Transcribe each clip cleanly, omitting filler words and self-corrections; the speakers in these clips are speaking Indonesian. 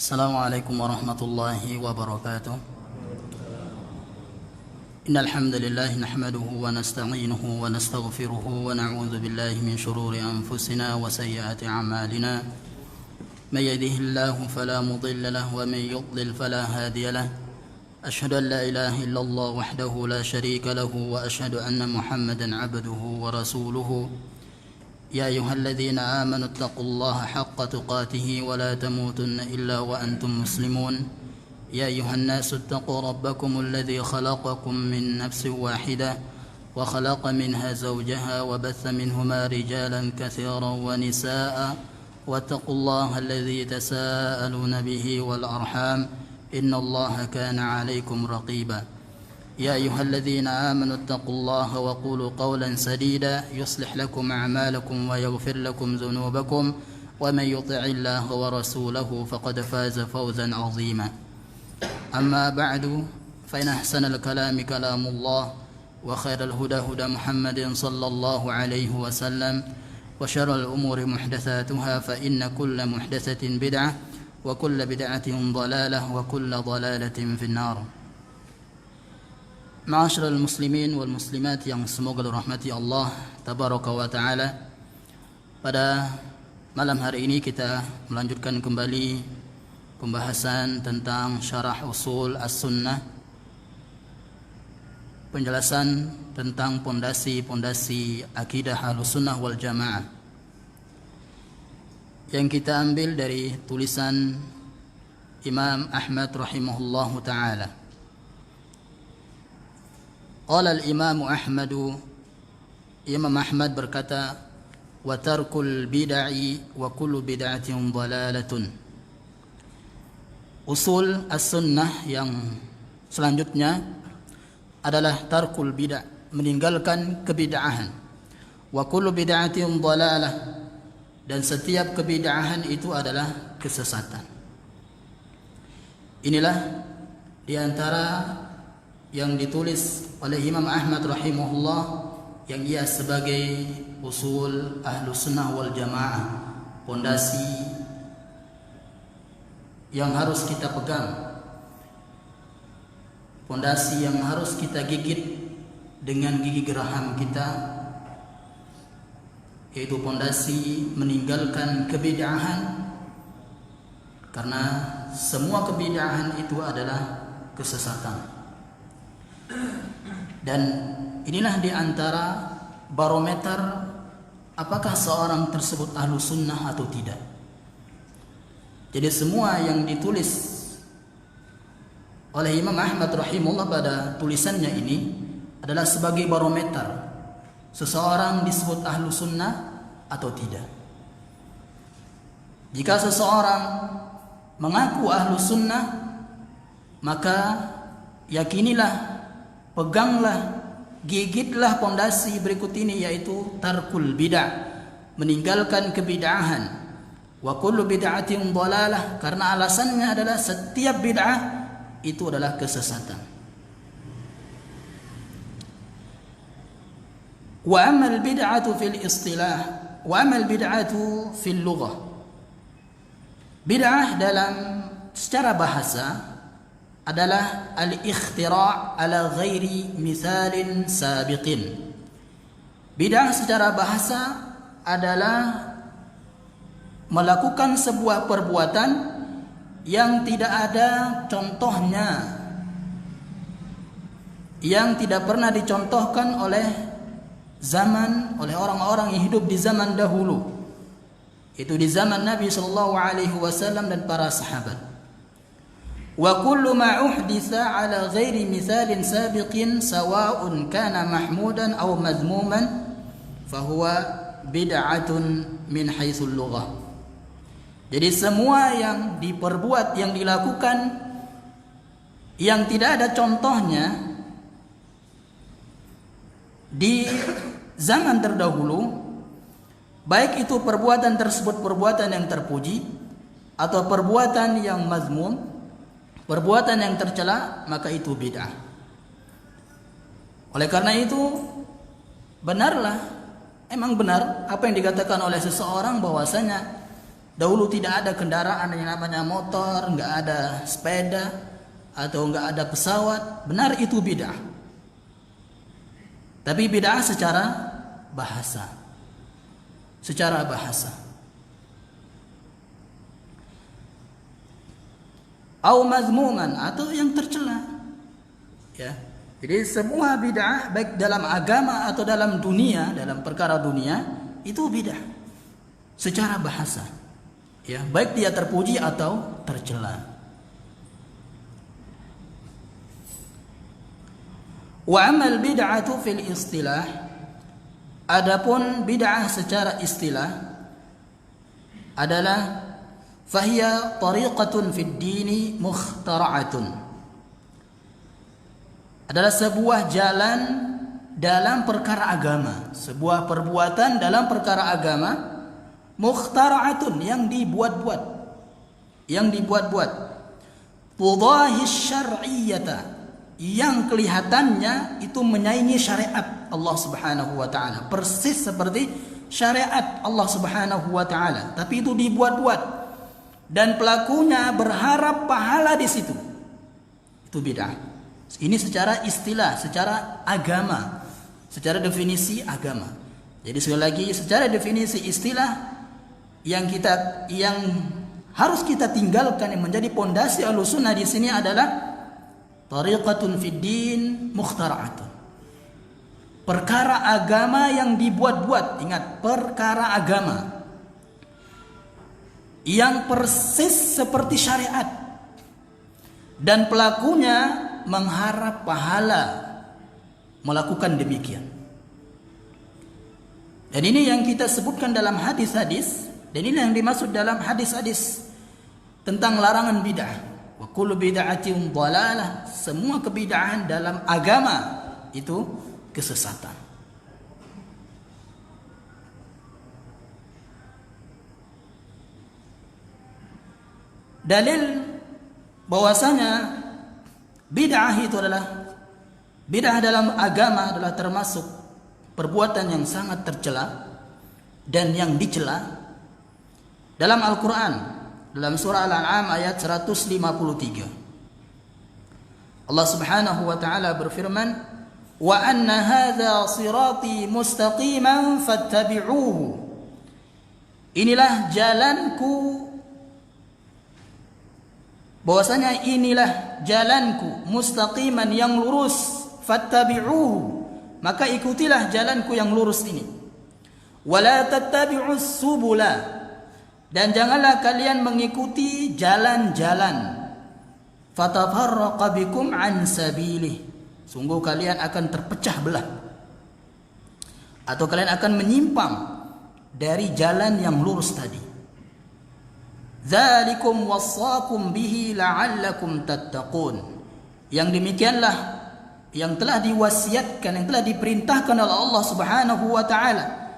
السلام عليكم ورحمة الله وبركاته. إن الحمد لله نحمده ونستعينه ونستغفره ونعوذ بالله من شرور أنفسنا وسيئات أعمالنا. من يهده الله فلا مضل له ومن يضلل فلا هادي له. أشهد أن لا إله إلا الله وحده لا شريك له وأشهد أن محمدا عبده ورسوله. يا أيها الذين آمنوا اتقوا الله حق تقاته ولا تموتن إلا وأنتم مسلمون. يا أيها الناس اتقوا ربكم الذي خلقكم من نفس واحدة وخلق منها زوجها وبث منهما رجالا كثيرا ونساء واتقوا الله الذي تساءلون به والأرحام إن الله كان عليكم رقيبا. يا أيها الذين آمنوا اتقوا الله وقولوا قولا سديدا يصلح لكم أعمالكم ويغفر لكم ذنوبكم ومن يطع الله ورسوله فقد فاز فوزا عظيما. أما بعد فإن أحسن الكلام كلام الله وخير الهدى هدى محمد صلى الله عليه وسلم وشر الأمور محدثاتها فإن كل محدثة بدعة وكل بدعة ضلالة وكل ضلالة في النار. Ma'asyiral muslimin wal muslimat yang semoga dirahmati Allah tabaraka wa taala. Pada malam hari ini kita melanjutkan kembali pembahasan tentang syarah usul as-sunnah, penjelasan tentang pondasi-pondasi akidah Ahlussunnah wal Jamaah yang kita ambil dari tulisan Imam Ahmad rahimahullahu taala. Qala al-Imam Ahmad, Imam Ahmad berkata, wa tarkul bid'i wa kullu bid'atin dhalalatun. Usul as-sunnah yang selanjutnya adalah tarkul bid'ah, meninggalkan kebid'ahan. Wa kullu bid'atin dhalalah, dan setiap kebid'ahan itu adalah kesesatan. Inilah di antara yang ditulis oleh Imam Ahmad rahimahullah yang ia sebagai usul Ahlussunnah wal Jamaah, pondasi yang harus kita pegang, pondasi yang harus kita gigit dengan gigi geraham kita, yaitu pondasi meninggalkan kebid'ahan, karena semua kebid'ahan itu adalah kesesatan. Dan inilah di antara barometer apakah seorang tersebut ahlu sunnah atau tidak. Jadi semua yang ditulis oleh Imam Ahmad rahimahullah pada tulisannya ini adalah sebagai barometer seseorang disebut ahlu sunnah atau tidak. Jika seseorang mengaku ahlu sunnah, maka yakinilah, peganglah, gigitlah pondasi berikut ini, yaitu tarkul bid'ah, meninggalkan kebid'ahan. Wa kullu bid'atin dhalalah, karena alasannya adalah setiap bid'ah itu adalah kesesatan. Wa amal bid'atu fil istilah, wa amal bid'atu fil lughah. Bid'ah dalam secara bahasa adalah al-ikhtira' ala ghairi mithalin sabiqin. Bid'ah secara bahasa adalah melakukan sebuah perbuatan yang tidak ada contohnya, yang tidak pernah dicontohkan oleh orang-orang yang hidup di zaman dahulu, itu di zaman Nabi sallallahu alaihi wasallam dan para sahabat. Wa kullu ma uhditha ala ghairi mithalin sabiqin sawa'un kana mahmudan aw madhmuman fahuwa bid'atun min haitsul lughah. Jadi semua yang diperbuat, yang dilakukan yang tidak ada contohnya di zaman terdahulu, baik itu perbuatan tersebut perbuatan yang terpuji atau perbuatan yang mazmum, perbuatan yang tercela, maka itu bid'ah. Oleh karena itu, benarlah, emang benar apa yang dikatakan oleh seseorang bahwasanya Dahulu tidak ada kendaraan yang namanya motor, nggak ada sepeda, atau nggak ada pesawat. Benar itu bid'ah. Tapi bid'ah secara bahasa. Secara bahasa. Au mazmuman, atau yang tercela. Ya. Jadi semua bid'ah baik dalam agama atau dalam dunia, dalam perkara dunia, itu bid'ah secara bahasa. Ya, baik dia terpuji atau tercela. Wa amal bid'atu fil istilah, adapun bid'ah secara istilah adalah fahiya tariqatun fid dini mukhtara'atun, adalah sebuah jalan dalam perkara agama, sebuah perbuatan dalam perkara agama, mukhtara'atun, yang dibuat-buat, tudahis syar'iyyata, yang kelihatannya itu menyaingi syariat Allah Subhanahu wa taala, persis seperti syariat Allah Subhanahu wa taala, tapi itu dibuat-buat dan pelakunya berharap pahala di situ. Itu bid'ah. Ini secara istilah, secara agama, secara definisi agama. Jadi sekali lagi, secara definisi istilah yang harus kita tinggalkan, yang menjadi pondasi Ahlussunnah di sini adalah tariqatun fid din mukhtara'atun. Perkara agama yang dibuat-buat. Ingat, perkara agama yang persis seperti syariat dan pelakunya mengharap pahala melakukan demikian. Dan ini yang kita sebutkan dalam hadis-hadis, dan ini yang dimaksud dalam hadis-hadis tentang larangan bid'ah. Wa kullu bid'atin dhalalah, semua kebid'ahan dalam agama itu kesesatan. Dalil bahwasanya bid'ah itu adalah bid'ah dalam agama adalah termasuk perbuatan yang sangat tercela dan yang dicela dalam Al-Quran, dalam surah Al-An'am ayat 153. Allah Subhanahu wa taala berfirman, "Wa anna hadza sirati mustaqiman fattabi'uhu." Inilah jalanku, bahwasanya inilah jalanku, mustaqiman, yang lurus, fattabi'uhu, maka ikutilah jalanku yang lurus ini. Wala tattabi'us subula, dan janganlah kalian mengikuti jalan-jalan, fatafarraqa bikum an sabilih, sungguh kalian akan terpecah belah atau kalian akan menyimpang dari jalan yang lurus tadi. Dzalikum wassakum bihi la'allakum tattaqun. Yang demikianlah yang telah diwasiatkan, yang telah diperintahkan oleh Allah Subhanahu wa taala,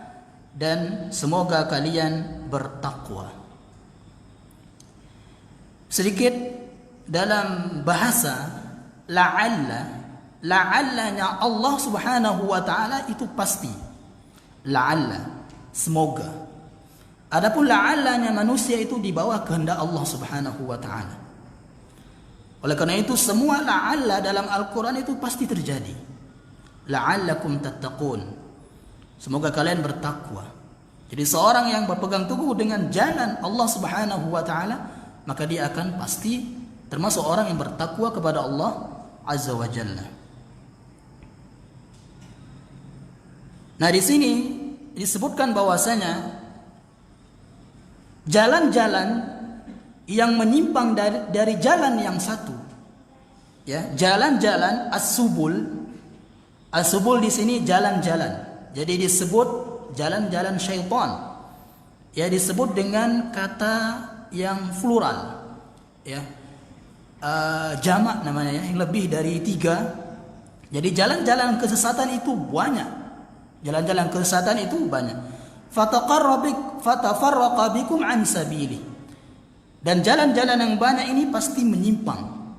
dan semoga kalian bertakwa. Sedikit dalam bahasa, la'allanya Allah Subhanahu wa taala itu pasti. La'alla, semoga. Adapun la'allanya manusia itu di bawah kehendak Allah Subhanahu wa taala. Oleh karena itu semua la'alla dalam Al-Qur'an itu pasti terjadi. La'allakum tattaqun. Semoga kalian bertakwa. Jadi seorang yang berpegang teguh dengan jalan Allah Subhanahu wa taala, maka dia akan pasti termasuk orang yang bertakwa kepada Allah Azza wa Jalla. Nah, di sini disebutkan bahwasanya jalan-jalan yang menyimpang dari jalan yang satu, ya, jalan-jalan as-subul. As-subul di sini jalan-jalan. Jadi disebut jalan-jalan syaitan. Ya, disebut dengan kata yang plural, ya, jamak namanya, ya, yang lebih dari 3. Jadi jalan-jalan kesesatan itu banyak. Jalan-jalan kesesatan itu banyak. Fatafarraqa bikum an sabili. Dan jalan-jalan yang banyak ini pasti menyimpang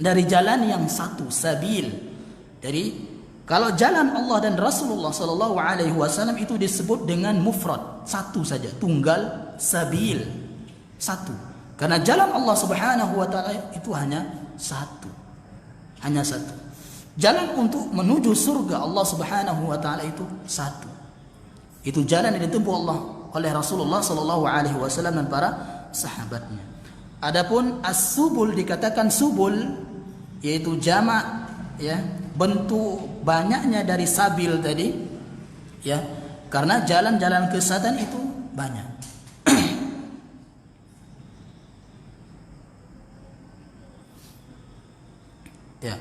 dari jalan yang satu, sabil. Jadi kalau jalan Allah dan Rasulullah sallallahu alaihi wasallam itu disebut dengan mufrad, satu saja, tunggal, sabil. Satu. Karena jalan Allah Subhanahu wa taala itu hanya satu. Hanya satu. Jalan untuk menuju surga Allah Subhanahu wa taala itu satu. Itu jalan yang ditempuh Allah oleh Rasulullah sallallahu alaihi wasallam dan para sahabatnya. Adapun as-subul dikatakan subul yaitu jamak ya, bentuk banyaknya dari sabil tadi ya. Karena jalan-jalan kesesatan itu banyak. Ya.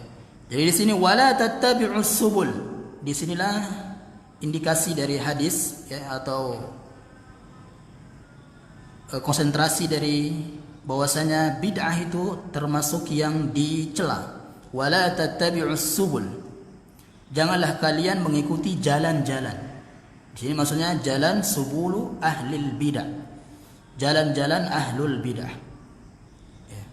Jadi di sini wala tattabi'us subul. Disinilah indikasi dari hadis ya, atau konsentrasi dari bahwasanya bid'ah itu termasuk yang dicela. Wala tattabi'us subul. Janganlah kalian mengikuti jalan-jalan. Di sini maksudnya jalan subulu ahlil bid'ah. Jalan-jalan ahlul bid'ah. Ya.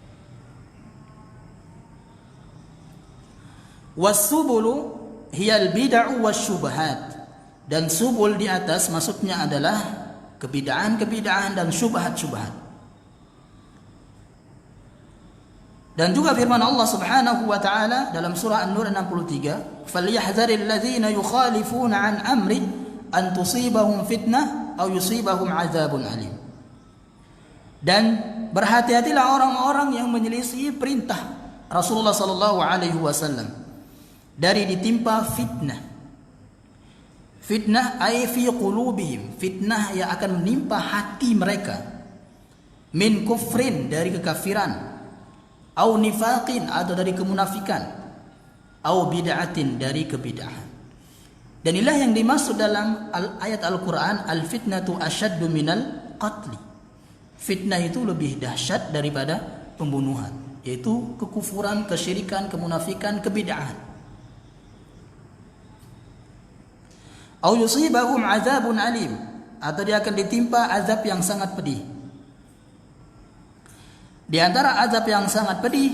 Was-subulu hiyal bid'ah wasyubhat. Dan subul di atas maksudnya adalah kebid'ahan-kebid'ahan dan syubhat-syubhat. Dan juga firman Allah Subhanahu wa taala dalam surah An-Nur 63, "Falyahzaril ladzina yukhalifuna an amri an tusibahum fitnah aw yusibahum adzabun alim." Dan berhati-hatilah orang-orang yang menyelisih perintah Rasulullah sallallahu alaihi wasallam dari ditimpa fitnah. Fitnah ay fi qulubihim, fitnah yang akan menimpa hati mereka. Min kufrin, dari kekafiran. Au nifaqin, atau dari kemunafikan. Au bid'atin, dari kebid'ahan. Dan inilah yang dimaksud dalam ayat Al-Quran, al-fitnatu asyaddu minal qatli. Fitnah itu lebih dahsyat daripada pembunuhan, yaitu kekufuran, kesyirikan, kemunafikan, kebid'ahan. Au yusibahum azabun alim, atau dia akan ditimpa azab yang sangat pedih. Di antara azab yang sangat pedih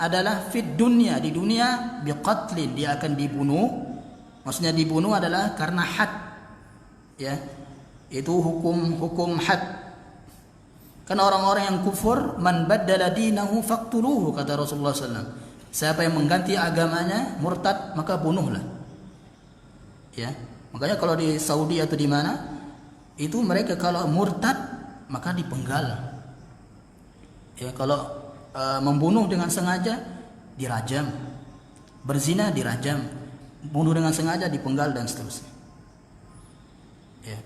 adalah fid dunya, di dunia, biqatlin, dia akan dibunuh. Maksudnya dibunuh adalah karena had, ya, itu hukum had. Kan orang-orang yang kufur, man baddala dinahu faqtuluhu, kata Rasulullah SAW. Siapa yang mengganti agamanya, murtad, maka bunuhlah. Ya, makanya kalau di Saudi atau di mana, itu mereka kalau murtad maka dipenggal. Ya, kalau membunuh dengan sengaja dirajam, berzina dirajam, bunuh dengan sengaja dipenggal dan seterusnya. Ya.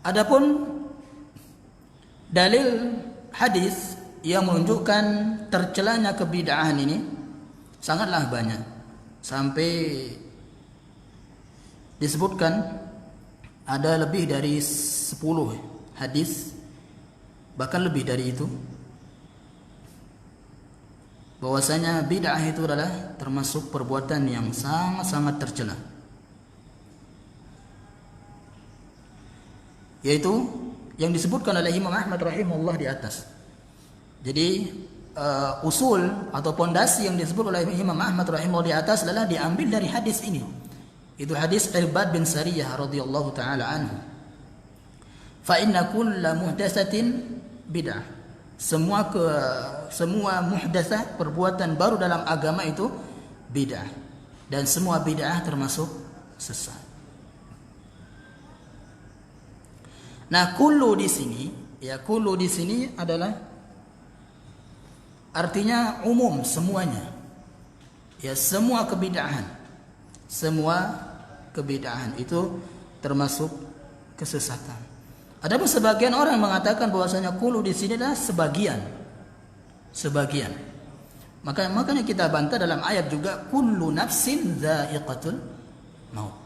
Adapun dalil hadis yang menunjukkan tercelanya kebid'ahan ini sangatlah banyak. Sampai disebutkan ada lebih dari 10 hadis, bahkan lebih dari itu, bahwasanya bid'ah itu adalah termasuk perbuatan yang sangat-sangat tercela. Yaitu yang disebutkan oleh Imam Ahmad rahimahullah di atas. Jadi usul atau pondasi yang disebut oleh Imam Ahmad rahimahullah di atas adalah diambil dari hadis ini. Itu hadis Irbad bin Sariyah radhiyallahu taala anhu. Fa inna kulla muhdatsatin bid'ah. Semua muhdatsah, perbuatan baru dalam agama itu bid'ah. Dan semua bid'ah termasuk sesat. Nah, kullu di sini, ya, kullu di sini adalah artinya umum, semuanya. Ya, semua kebid'ahan. Semua kebid'ahan itu termasuk kesesatan. Adapun sebagian orang mengatakan bahwasanya kullu di sini adalah sebagian. Sebagian. Makanya kita bantah dalam ayat juga kullu nafsin dha'iqatul maut.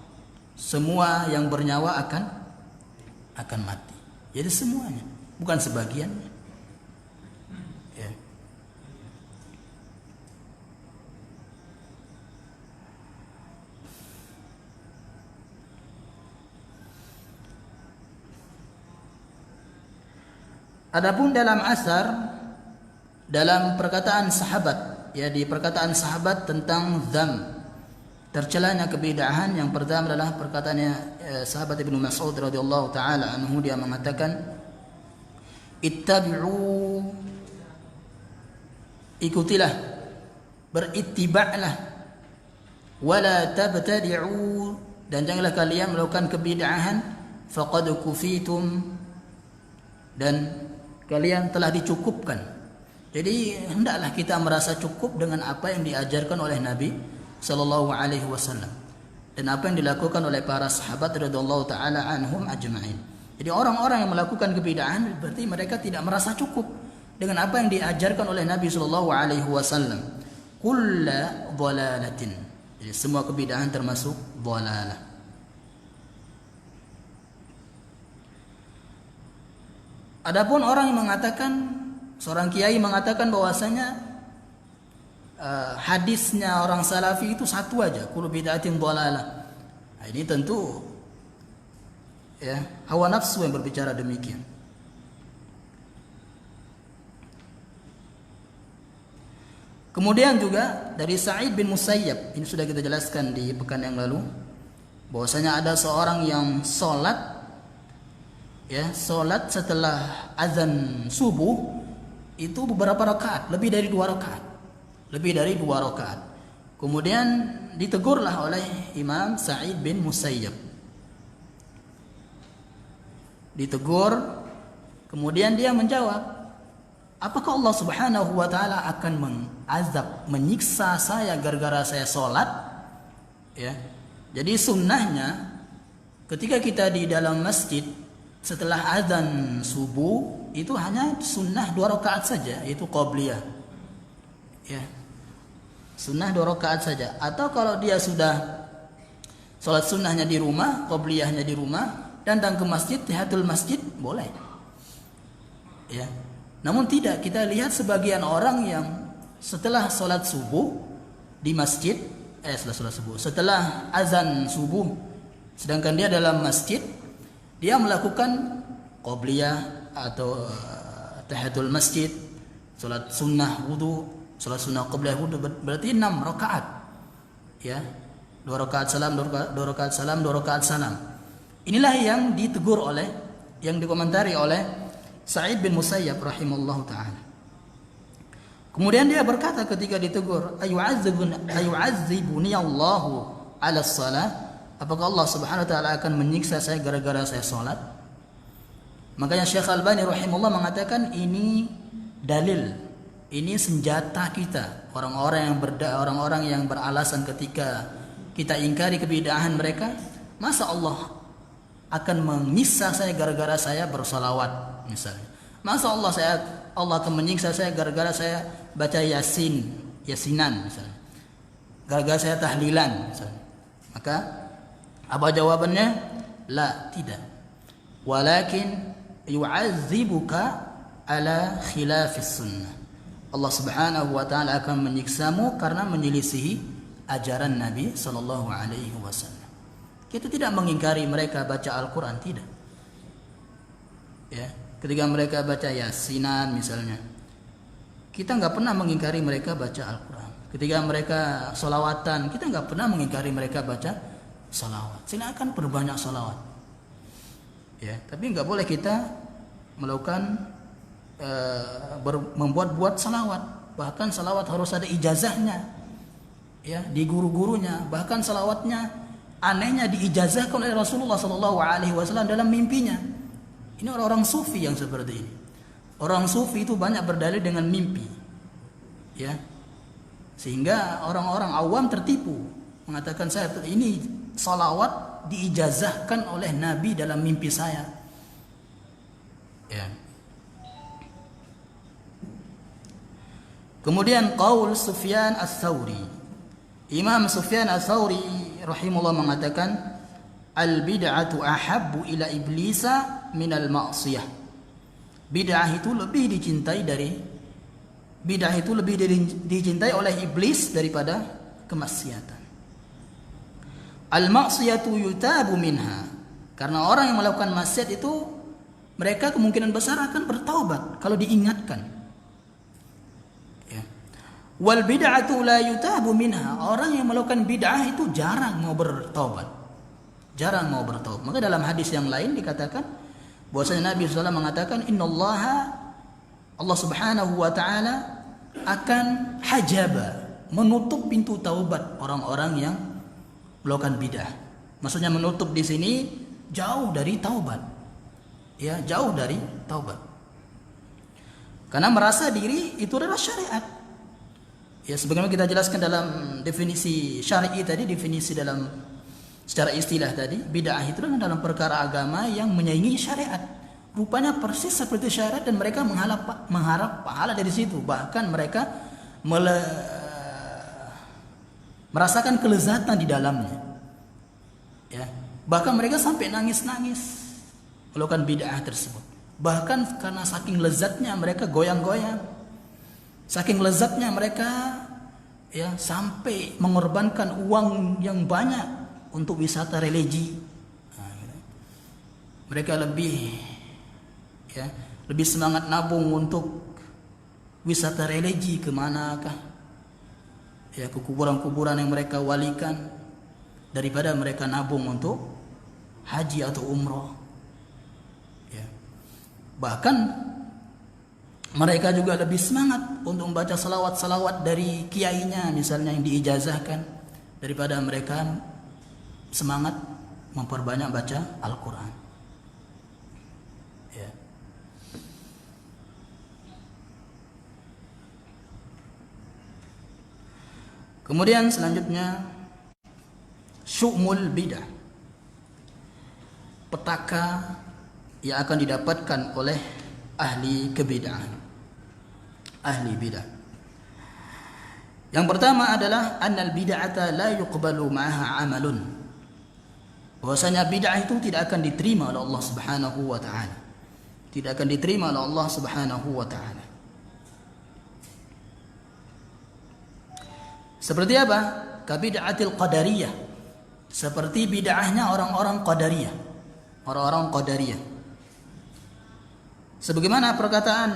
Semua yang bernyawa akan mati. Jadi semuanya, bukan sebagiannya. Ya. Adapun dalam asar, dalam perkataan sahabat ya di perkataan sahabat tentang dzam, tercelanya kebid'ahan. Yang pertama adalah perkataannya sahabat Ibnu Mas'ud radhiyallahu taala anhu, dia mengatakan, ittabi'u, ikutilah, berittiba'lah, wala tabtadi'u, dan janganlah kalian melakukan kebid'ahan, faqad kufitum, dan kalian telah dicukupkan. Jadi hendaklah kita merasa cukup dengan apa yang diajarkan oleh Nabi sallallahu alaihi wasallam dan apa yang dilakukan oleh para sahabat radhiyallahu taala anhum ajma'in. Jadi orang-orang yang melakukan kebid'ahan berarti mereka tidak merasa cukup dengan apa yang diajarkan oleh Nabi sallallahu alaihi wasallam. Kullu dhalalatin. Jadi semua kebid'ahan termasuk dhalalah. Adapun orang yang mengatakan, seorang kiai mengatakan bahwasanya hadisnya orang salafi itu satu aja, kullu bid'atin dhalalah. Nah, ini tentu ya hawa nafsu yang berbicara demikian. Kemudian juga dari Sa'id bin Musayyab, ini sudah kita jelaskan di pekan yang lalu, bahwasanya ada seorang yang sholat setelah azan subuh itu beberapa rakaat, lebih dari 2 rakaat. Kemudian ditegurlah oleh Imam Sa'id bin Musayyab. Ditegur, kemudian dia menjawab, apakah Allah Subhanahu wa taala akan mengazab, menyiksa saya gara-gara saya sholat? Ya. Jadi sunnahnya ketika kita di dalam masjid setelah azan subuh itu hanya sunnah 2 rakaat saja, yaitu qabliyah. Ya. Sunnah 2 rakaat saja. Atau kalau dia sudah sholat sunnahnya di rumah, qabliyahnya di rumah, datang ke masjid, tahiyatul masjid boleh. Ya. Namun tidak, kita lihat sebagian orang yang setelah sholat subuh di masjid, setelah azan subuh, sedangkan dia dalam masjid, dia melakukan qabliyah atau tahiyatul masjid, salat sunnah wudu, salat sunnah qabliyah wudu, berarti 6 rakaat. Ya. 2 rakaat salam, 2 rakaat salam, 2 rakaat salam. Inilah yang ditegur oleh, yang dikomentari oleh Sa'id bin Musayyab rahimallahu taala. Kemudian dia berkata ketika ditegur, ayu'azzibuni Allahu 'ala shalah? Apakah Allah Subhanahu wa taala akan menyiksa saya gara-gara saya salat? Makanya Syekh Albani rahimahullah mengatakan ini dalil, ini senjata kita, orang-orang yang beralasan ketika kita ingkari kebid'ahan mereka, masa Allah akan menyiksa saya gara-gara saya bersolawat misalnya. Masa Allah akan menyiksa saya gara-gara saya baca yasinan misalnya. Gara-gara saya tahlilan misalnya. Maka apa jawabannya? La, tidak. Walakin yu'adzibuka ala khilafis sunnah. Allah Subhanahu wa taala akan menyiksamu karena menyelisihi ajaran Nabi sallallahu alaihi wasallam. Kita tidak mengingkari mereka baca Al-Qur'an, tidak. Ya, ketika mereka baca yasinan misalnya, kita enggak pernah mengingkari mereka baca Al-Qur'an. Ketika mereka sholawatan, kita enggak pernah mengingkari mereka baca salawat. Silakan perbanyak salawat. Ya, tapi enggak boleh kita melakukan membuat-buat salawat. Bahkan salawat harus ada ijazahnya. Ya, di guru-gurunya. Bahkan salawatnya anehnya diijazahkan oleh Rasulullah SAW dalam mimpinya. Ini orang-orang sufi yang seperti ini. Orang sufi itu banyak berdalil dengan mimpi. Ya. Sehingga orang-orang awam tertipu. Mengatakan saya ini salawat diijazahkan oleh Nabi dalam mimpi saya. Ya. Kemudian qaul Sufyan Ats-Tsauri. Imam Sufyan Ats-Tsauri rahimahullah mengatakan al-bid'atu ahabbu ila iblisa minal ma'siyah. Bid'ah itu lebih dicintai oleh iblis daripada kemaksiatan. Al-ma'siyatu yutabu minha. Karena orang yang melakukan maksiat itu mereka kemungkinan besar akan bertaubat kalau diingatkan. Ya. Wal bid'atu la yutabu minha. Orang yang melakukan bid'ah itu jarang mau bertaubat. Jarang mau bertaubat. Maka dalam hadis yang lain dikatakan bahwasanya Nabi SAW mengatakan innallaha, Allah Subhanahu wa taala akan hajaba, menutup pintu taubat orang-orang yang melakukan bid'ah. Maksudnya menutup di sini jauh dari taubat. Ya, jauh dari taubat. Karena merasa diri itu adalah syariat. Ya, sebagaimana kita jelaskan dalam definisi syar'i tadi, definisi dalam secara istilah tadi, bid'ah itu adalah dalam perkara agama yang menyaingi syariat. Rupanya persis seperti syariat dan mereka mengharap pahala dari situ. Bahkan mereka merasakan kelezatan di dalamnya. Ya, bahkan mereka sampai nangis-nangis melakukan bid'ah tersebut. Bahkan karena saking lezatnya mereka goyang-goyang. Saking lezatnya mereka ya sampai mengorbankan uang yang banyak untuk wisata religi. Nah, gitu. Mereka lebih semangat nabung untuk wisata religi kemanakah? Ya, ke kuburan-kuburan yang mereka walikan daripada mereka nabung untuk haji atau umroh. Ya. Bahkan mereka juga lebih semangat untuk membaca salawat-salawat dari kiainya misalnya yang diijazahkan daripada mereka semangat memperbanyak baca Al-Quran. Ya. Kemudian selanjutnya syu'mul bid'ah, petaka yang akan didapatkan oleh ahli kebid'ahan, ahli bid'ah. Yang pertama adalah annal bid'ata la yuqbalu ma'aha amalun. Bahwasanya bid'ah itu tidak akan diterima oleh Allah Subhanahu wa taala. Tidak akan diterima oleh Allah Subhanahu wa taala. Seperti apa? Kabid'atil qadariyah. Seperti bid'ahnya orang-orang qadariyah. Orang-orang qadariyah. Sebagaimana perkataan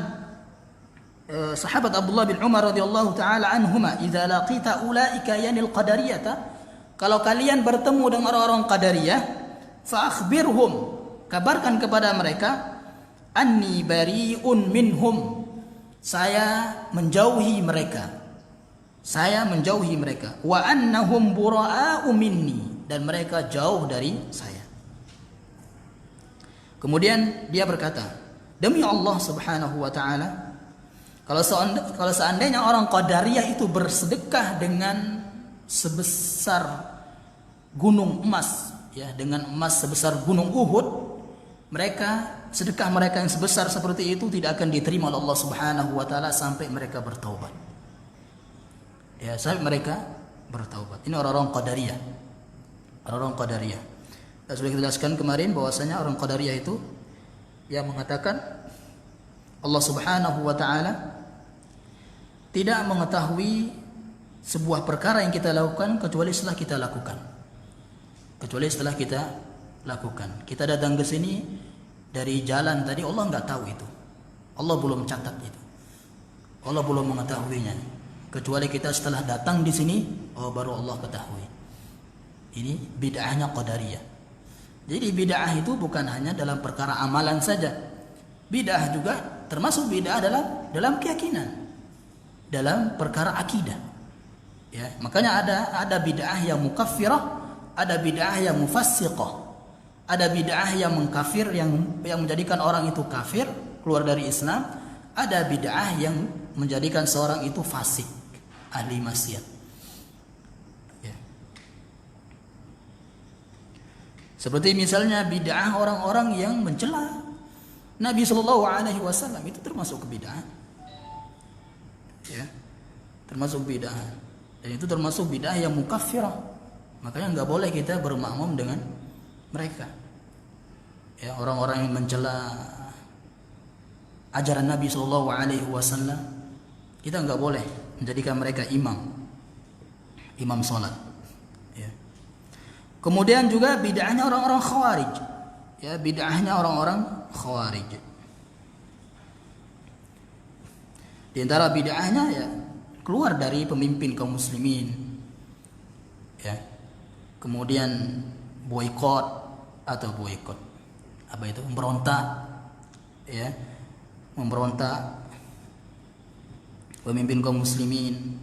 sahabat Abdullah bin Umar radhiyallahu taala anhuma, "Idza laqita ulaika yanil qadariyata," kalau kalian bertemu dengan orang-orang qadariyah, fa akhbirhum, kabarkan kepada mereka, anni bari'un minhum, saya menjauhi mereka. Saya menjauhi mereka, wa annahum bura'u minni, dan mereka jauh dari saya. Kemudian dia berkata, demi Allah Subhanahu wa taala, kalau seandainya orang Qadariyah itu bersedekah dengan sebesar gunung emas, ya, dengan emas sebesar gunung Uhud, sedekah mereka yang sebesar seperti itu tidak akan diterima oleh Allah Subhanahu wa taala sampai mereka bertaubat. Ya, sampai mereka bertaubat. Ini orang-orang Qadariyah. Orang-orang Qadariyah. Dan sudah kita jelaskan kemarin bahwasanya orang Qadariyah itu yang mengatakan Allah Subhanahu wa taala tidak mengetahui sebuah perkara yang kita lakukan kecuali setelah kita lakukan. Kecuali setelah kita lakukan. Kita datang ke sini dari jalan tadi, Allah nggak tahu itu. Allah belum catat itu. Allah belum mengetahuinya. Kecuali kita setelah datang di sini, oh baru Allah ketahui. Ini bid'ahnya Qadariyah. Jadi bid'ah itu bukan hanya dalam perkara amalan saja. Bid'ah juga termasuk bid'ah dalam keyakinan, dalam perkara akidah. Ya, makanya ada bid'ah yang mukaffirah, ada bid'ah yang mufassiqah. Ada bid'ah yang mengkafir, yang menjadikan orang itu kafir, keluar dari Islam. Ada bid'ah yang menjadikan seorang itu fasik, ahli maksiat. Ya. Seperti misalnya bid'ah orang-orang yang mencela Nabi Shallallahu Alaihi Wasallam, itu termasuk bid'ah. Ya, termasuk bid'ah. Dan itu termasuk bid'ah yang mukaffirah. Makanya nggak boleh kita bermakmum dengan mereka. Ya, orang-orang yang mencela ajaran Nabi Shallallahu Alaihi Wasallam, kita nggak boleh menjadikan mereka imam sholat. Ya. Kemudian juga bid'ahnya orang-orang khawarij. Ya, bid'ahnya orang-orang khawarij. Di antara bid'ahnya ya keluar dari pemimpin kaum muslimin, ya, kemudian boikot apa itu, memberontak, ya, memberontak pemimpin kaum muslimin,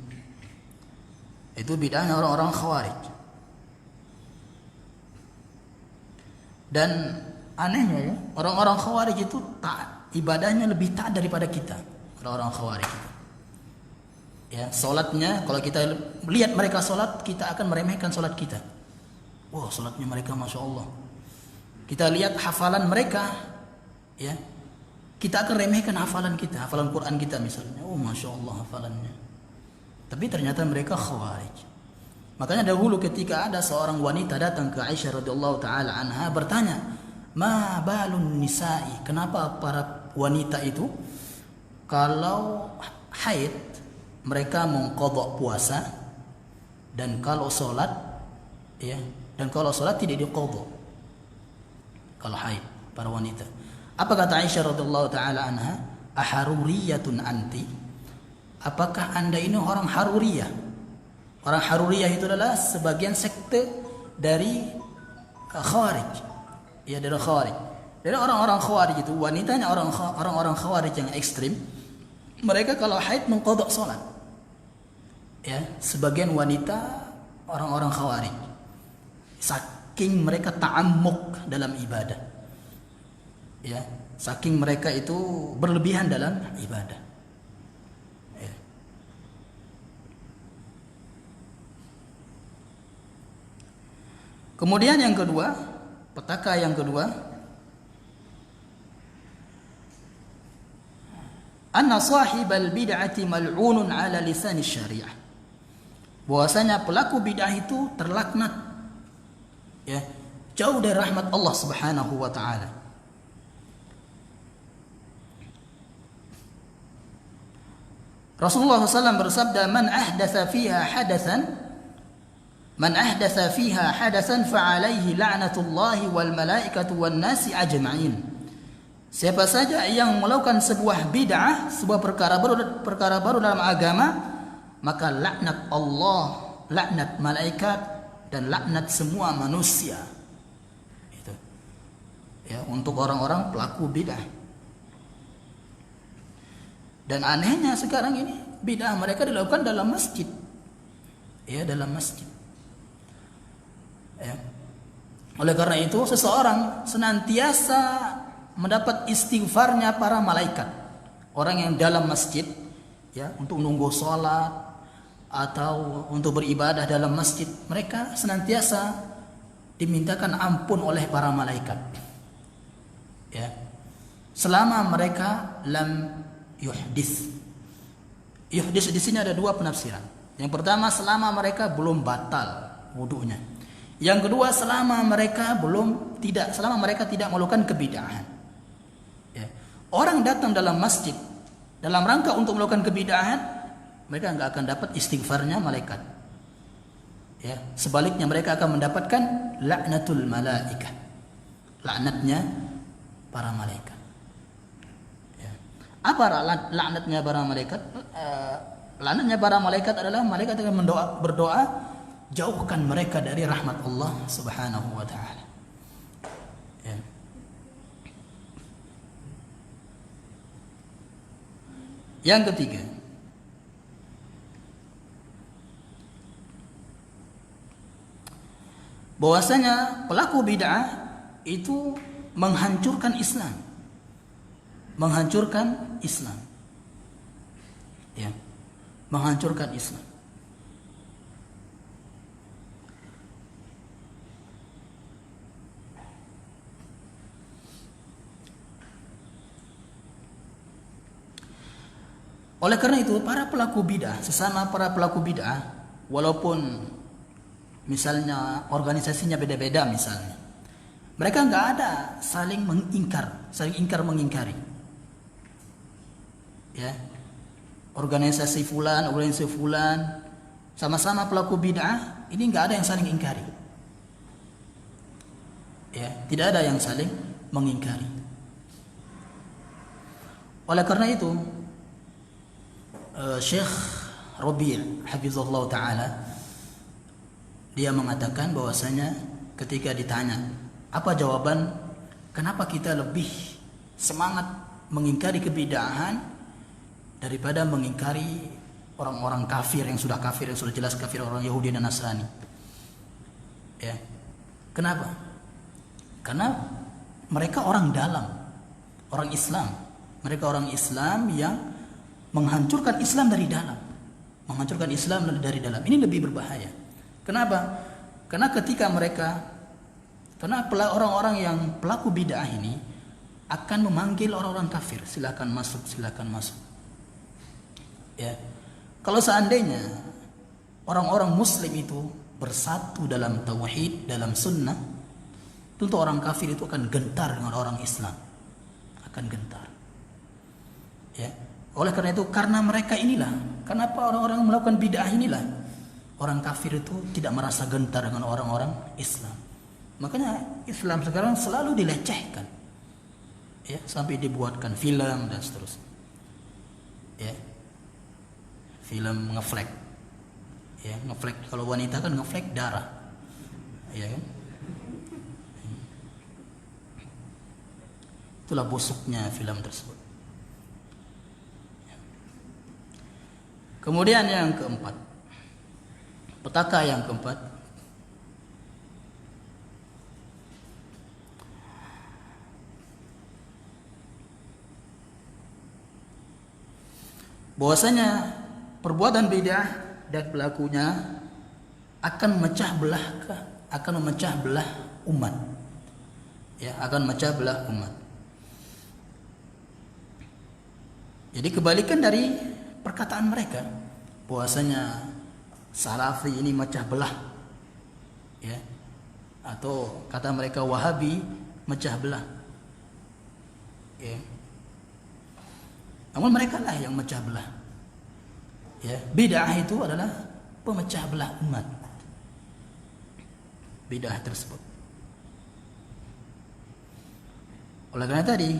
itu bid'ahnya orang-orang Khawarij. Dan anehnya ya, orang-orang Khawarij itu ibadahnya lebih taat daripada kita, orang-orang Khawarij itu. Ya, salatnya kalau kita lihat mereka salat, kita akan meremehkan salat kita. Wah, salatnya mereka Masya Allah. Kita lihat hafalan mereka, ya, kita akan remehkan hafalan kita, hafalan Quran kita misalnya. Oh, Masya Allah hafalannya. Tapi ternyata mereka Khawarij. Makanya dahulu ketika ada seorang wanita datang ke Aisyah radhiyallahu taala anha bertanya, "Ma balun nisa'i?" Kenapa para wanita itu kalau haid mereka mengqadha puasa, dan kalau salat, ya, dan kalau salat tidak diqadha. Kalau haid para wanita. Apa kata Aisyah radhiyallahu taala anha? "Aharuriyatun anti?" Apakah Anda ini orang Haruriyah? Orang Haruriyah itu adalah sebagian sekte dari Khawarij. Ya, dari Khawarij. Dari orang-orang Khawarij itu, wanitanya orang-orang Khawarij yang ekstrim, mereka kalau haid mengqadha salat. Ya, sebagian wanita orang-orang Khawarij, saking mereka ta'ammuk dalam ibadah, ya, saking mereka itu berlebihan dalam ibadah, ya. Kemudian yang kedua, petaka yang kedua, anna sahibal bid'ati mal'unun ala lisan syariah. Bahwasanya pelaku bid'ah itu terlaknat, ya, jauh dari rahmat Allah Subhanahu wa taala. Rasulullah SAW bersabda, "Man ahdatsa fiha hadatsan fa alaihi la'natullahi wal malaikatu wan nasi ajma'in." Siapa saja yang melakukan sebuah bid'ah, sebuah perkara baru dalam agama, maka laknat Allah, laknat malaikat, dan laknat semua manusia. Itu, ya, untuk orang-orang pelaku bid'ah. Dan anehnya sekarang ini bid'ah mereka dilakukan dalam masjid, ya, dalam masjid. Ya. Oleh karena itu seseorang senantiasa mendapat istighfarnya para malaikat. Orang yang dalam masjid, ya, untuk nunggu sholat atau untuk beribadah dalam masjid, mereka senantiasa dimintakan ampun oleh para malaikat, ya, selama mereka lam yuhdis. Yuhdis di sini ada dua penafsiran. Yang pertama, selama mereka belum batal wudunya. Yang kedua, selama mereka tidak melakukan kebid'ahan. Ya. Orang datang dalam masjid dalam rangka untuk melakukan kebid'ahan, mereka enggak akan dapat istighfarnya malaikat. Ya, sebaliknya mereka akan mendapatkan laknatul malaikah, laknatnya para malaikat. Ya. Apa laknatnya para malaikat? Laknatnya para malaikat adalah malaikat akan berdoa, jauhkan mereka dari rahmat Allah Subhanahu wa taala. Ya. Yang ketiga, bahwasanya pelaku bid'ah itu menghancurkan Islam. Menghancurkan Islam. Ya. Menghancurkan Islam. Oleh karena itu, para pelaku bid'ah, sesama para pelaku bid'ah, walaupun misalnya organisasinya beda-beda misalnya, mereka nggak ada saling ingkar mengingkari. Ya, organisasi fulan, sama-sama pelaku bid'ah, ini nggak ada yang saling ingkari. Ya, tidak ada yang saling mengingkari. Oleh karena itu, Syekh Rabi' hafizallahu taala, dia mengatakan bahwasanya ketika ditanya apa jawaban kenapa kita lebih semangat mengingkari kebid'ahan daripada mengingkari orang-orang kafir yang sudah jelas kafir, orang Yahudi dan Nasrani. Ya. Kenapa? Karena mereka orang dalam, orang Islam. Mereka orang Islam yang menghancurkan Islam dari dalam. Menghancurkan Islam dari dalam. Ini lebih berbahaya. Kenapa? Karena orang-orang yang pelaku bid'ah ini akan memanggil orang-orang kafir, silakan masuk, silakan masuk. Ya. Kalau seandainya orang-orang muslim itu bersatu dalam tauhid, dalam sunnah, tentu orang kafir itu akan gentar dengan orang Islam. Akan gentar. Ya. Oleh karena itu, karena mereka inilah, kenapa orang-orang melakukan bid'ah inilah, orang kafir itu tidak merasa gentar dengan orang-orang Islam. Makanya Islam sekarang selalu dilecehkan. Ya, sampai dibuatkan film dan seterusnya. Ya. Film ngeflek. Ya, ngeflek kalau wanita kan ngeflek darah. Ya kan? Itulah busuknya film tersebut. Kemudian yang keempat, petaka yang keempat, bahwasanya perbuatan bid'ah dan pelakunya akan memecah belah umat. Ya, akan memecah belah umat. Jadi kebalikan dari perkataan mereka bahwasanya Salafi ini mecah belah, ya, atau kata mereka Wahabi mecah belah, ya. Namun mereka lah yang mecah belah, ya. Bid'ah itu adalah pemecah belah umat, bid'ah tersebut. Oleh karena tadi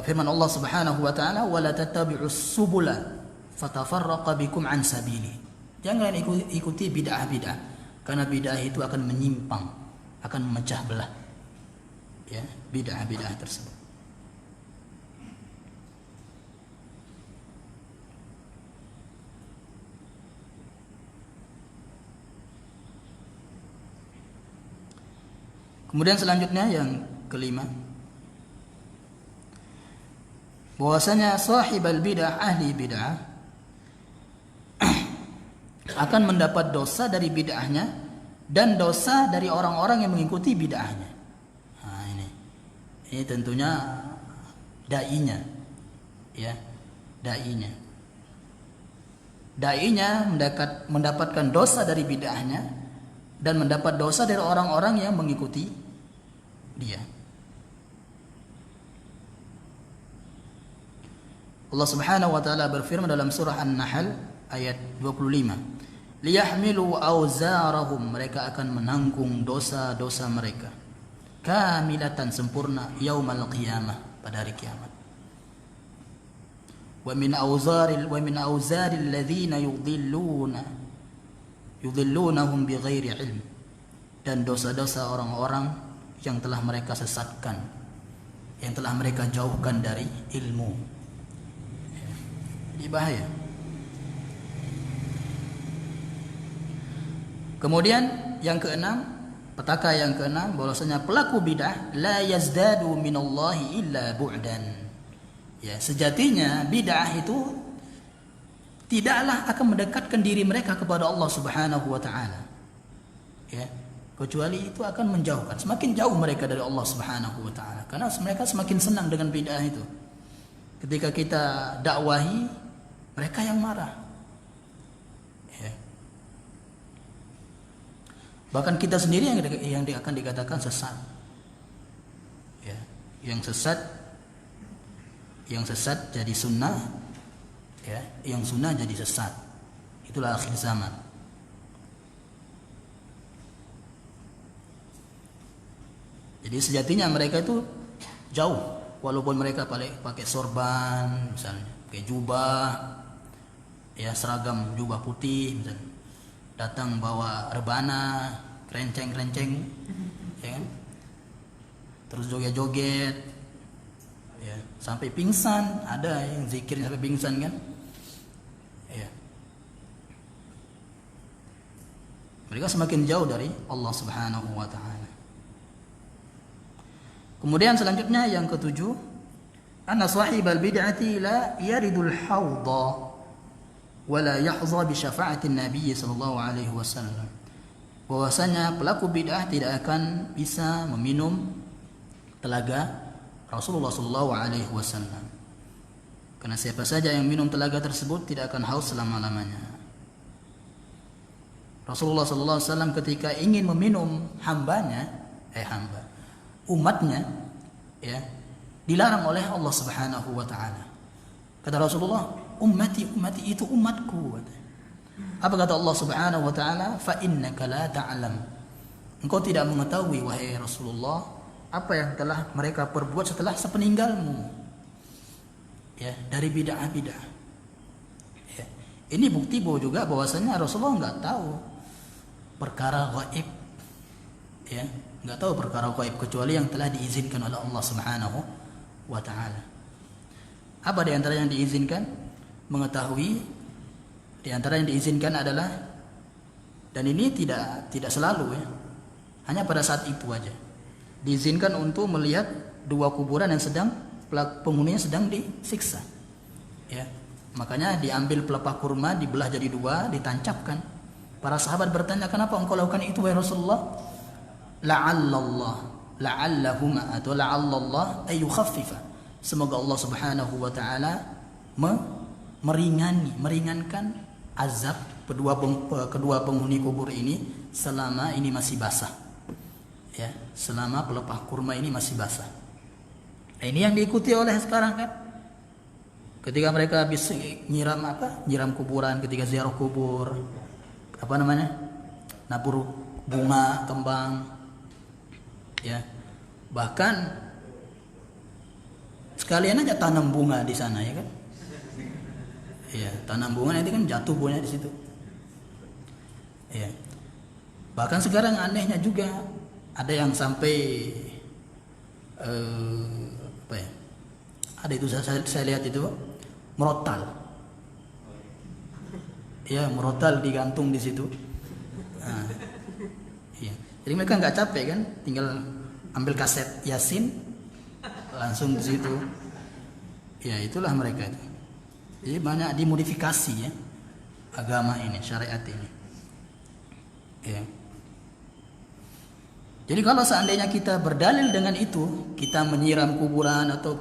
firman Allah Subhanahu wa taala, "Wala tattabi'us subula fatafarraqa bikum an sabili." Jangan ikuti bid'ah-bid'ah, karena bid'ah itu akan menyimpang, akan memecah belah. Ya, bid'ah-bid'ah tersebut. Kemudian selanjutnya yang kelima, bahwasanya sahibal bid'ah, ahli bid'ah akan mendapat dosa dari bid'ahnya dan dosa dari orang-orang yang mengikuti bid'ahnya. Nah, ini tentunya dai-nya, ya, dai-nya mendapatkan dosa dari bid'ahnya dan mendapat dosa dari orang-orang yang mengikuti dia. Allah Subhanahu wa taala berfirman dalam surah An-Nahl ayat 25, liyahmilu auzarahum, mereka akan menanggung dosa-dosa mereka kamilatan, sempurna, yaumal qiyamah, pada hari kiamat. Wa min auzaril ladzina yudhillunahum bighairi ilm, dan dosa-dosa orang-orang yang telah mereka sesatkan, yang telah mereka jauhkan dari ilmu. Ini bahaya. Kemudian yang keenam, petaka yang keenam, bahwasanya pelaku bid'ah la yazdadu minallahi illa bu'dan. Ya, sejatinya bid'ah itu tidaklah akan mendekatkan diri mereka kepada Allah Subhanahu wa taala. Ya, kecuali itu akan menjauhkan, semakin jauh mereka dari Allah Subhanahu wa taala, karena mereka semakin senang dengan bid'ah itu. Ketika kita dakwahi, mereka yang marah. Ya. Bahkan kita sendiri yang akan dikatakan sesat. Ya. Yang sesat jadi sunnah, ya. Yang sunnah jadi sesat. Itulah akhir zaman. Jadi sejatinya mereka itu jauh, walaupun mereka pakai sorban misalnya, pakai jubah, ya seragam jubah putih misalnya, datang bawa rebana kerenceng ya kan, terus joget-joget ya sampai pingsan, ada yang zikir sampai pingsan kan ya. Mereka semakin jauh dari Allah Subhanahu wa taala. Kemudian selanjutnya yang ketujuh, anna sahibal bid'ati la yaridul hawdha wa la yahza bi syafa'atin nabiy sallallahu alaihi wasallam. Bahwasanya pelaku bid'ah tidak akan bisa meminum telaga Rasulullah sallallahu alaihi wasallam. Karena siapa saja yang minum telaga tersebut tidak akan haus selama-lamanya. Rasulullah sallallahu alaihi wasallam ketika ingin meminum umatnya ya, dilarang oleh Allah Subhanahu wa taala. Kata Rasulullah, ummati itu umatku. Apa kata Allah Subhanahu wa taala? Fa innaka la ta'lam. Engkau tidak mengetahui wahai Rasulullah apa yang telah mereka perbuat setelah sepeninggalmu. Ya, dari bid'ah-bid'ah. Ya. Ini bukti juga bahwasanya Rasulullah enggak tahu perkara gaib. Ya, enggak tahu perkara gaib kecuali yang telah diizinkan oleh Allah Subhanahu wa taala. Apa di antara yang diizinkan? Mengetahui. Di antara yang diizinkan adalah, dan ini tidak selalu ya, hanya pada saat itu aja. Diizinkan untuk melihat dua kuburan yang sedang penghuninya sedang disiksa. Ya, makanya diambil pelepah kurma, dibelah jadi dua, ditancapkan. Para sahabat bertanya, kenapa engkau lakukan itu wahai Rasulullah? La'allahuma atau la'allallah ayyukhaffifa. Semoga Allah Subhanahu wa taala meringankan azab kedua penghuni kubur ini selama ini masih basah. Ya, selama pelepah kurma ini masih basah. Nah, ini yang diikuti oleh sekarang kan. Ketika mereka habis nyiram kuburan, ketika ziarah kubur, nabur bunga, kembang. Ya. Bahkan sekalian aja tanam bunga di sana ya kan. Iya, tanam bunga nanti kan jatuh bunganya di situ. Iya. Bahkan sekarang anehnya juga ada yang sampai ada itu saya lihat itu merotal. Ya, merotal digantung di situ. Nah, iya. Jadi mereka nggak capek kan, tinggal ambil kaset Yasin langsung di situ. Ya, itulah mereka itu. Jadi banyak dimodifikasi ya agama ini, syariat ini. Ya. Jadi kalau seandainya kita berdalil dengan itu, kita menyiram kuburan atau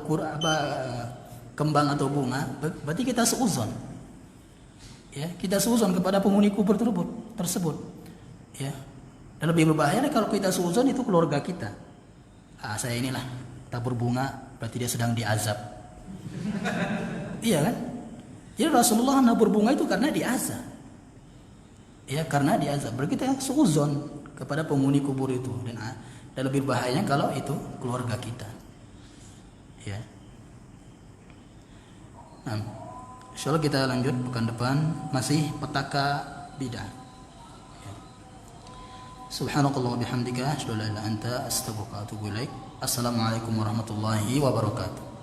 kembang atau bunga, berarti kita seuzon. Ya, kita seuzon kepada penghuni kubur tersebut. Ya. Dan lebih berbahaya kalau kita seuzon itu keluarga kita. Saya inilah tabur bunga, berarti dia sedang diazab. Iya kan? Jadi Rasulullah nabur bunga itu karena diazab. Ya, karena diazab. Berarti kita seuzon kepada penghuni kubur itu, dan lebih bahayanya kalau itu keluarga kita. Ya. Nah, insyaallah kita lanjut pekan depan masih petaka bidah. Ya. Subhanakallah wa bihamdika asyhadu an la ilaha illa anta astaghfiruka wa atubu ilaik. Assalamualaikum warahmatullahi wabarakatuh.